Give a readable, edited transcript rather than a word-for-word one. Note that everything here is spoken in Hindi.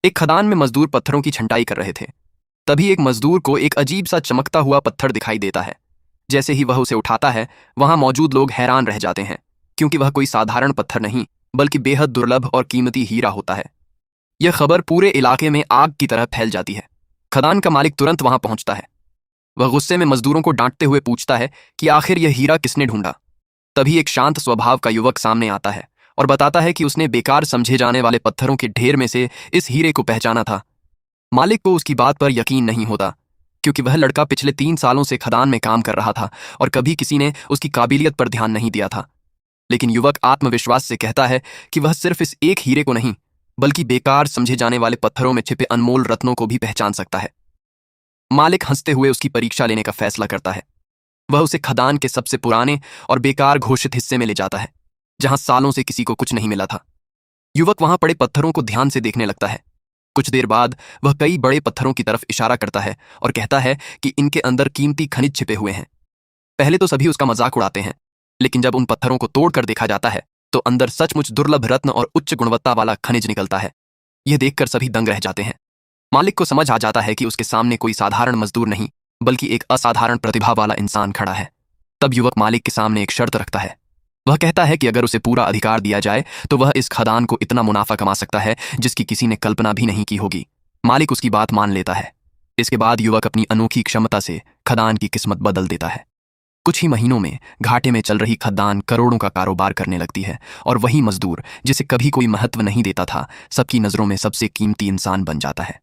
एक खदान में मजदूर पत्थरों की छंटाई कर रहे थे। तभी एक मजदूर को एक अजीब सा चमकता हुआ पत्थर दिखाई देता है। जैसे ही वह उसे उठाता है, वहां मौजूद लोग हैरान रह जाते हैं, क्योंकि वह कोई साधारण पत्थर नहीं बल्कि बेहद दुर्लभ और कीमती हीरा होता है। यह खबर पूरे इलाके में आग की तरह फैल जाती है। खदान का मालिक तुरंत वहां पहुंचता है। वह गुस्से में मजदूरों को डांटते हुए पूछता है कि आखिर यह हीरा किसने ढूंढा। तभी एक शांत स्वभाव का युवक सामने आता है और बताता है कि उसने बेकार समझे जाने वाले पत्थरों के ढेर में से इस हीरे को पहचाना था। मालिक को उसकी बात पर यकीन नहीं होता, क्योंकि वह लड़का पिछले 3 सालों से खदान में काम कर रहा था और कभी किसी ने उसकी काबिलियत पर ध्यान नहीं दिया था। लेकिन युवक आत्मविश्वास से कहता है कि वह सिर्फ इस एक हीरे को नहीं बल्कि बेकार समझे जाने वाले पत्थरों में छिपे अनमोल रत्नों को भी पहचान सकता है। मालिक हंसते हुए उसकी परीक्षा लेने का फैसला करता है। वह उसे खदान के सबसे पुराने और बेकार घोषित हिस्से में ले जाता है, जहां सालों से किसी को कुछ नहीं मिला था। युवक वहां पड़े पत्थरों को ध्यान से देखने लगता है। कुछ देर बाद वह कई बड़े पत्थरों की तरफ इशारा करता है और कहता है कि इनके अंदर कीमती खनिज छिपे हुए हैं। पहले तो सभी उसका मजाक उड़ाते हैं, लेकिन जब उन पत्थरों को तोड़कर देखा जाता है तो अंदर सचमुच दुर्लभ रत्न और उच्च गुणवत्ता वाला खनिज निकलता है। यह देखकर सभी दंग रह जाते हैं। मालिक को समझ आ जाता है कि उसके सामने कोई साधारण मजदूर नहीं बल्कि एक असाधारण प्रतिभा वाला इंसान खड़ा है। तब युवक मालिक के सामने एक शर्त रखता है। वह कहता है कि अगर उसे पूरा अधिकार दिया जाए तो वह इस खदान को इतना मुनाफा कमा सकता है जिसकी किसी ने कल्पना भी नहीं की होगी। मालिक उसकी बात मान लेता है। इसके बाद युवक अपनी अनोखी क्षमता से खदान की किस्मत बदल देता है। कुछ ही महीनों में घाटे में चल रही खदान करोड़ों का कारोबार करने लगती है और वही मजदूर जिसे कभी कोई महत्व नहीं देता था, सबकी नजरों में सबसे कीमती इंसान बन जाता है।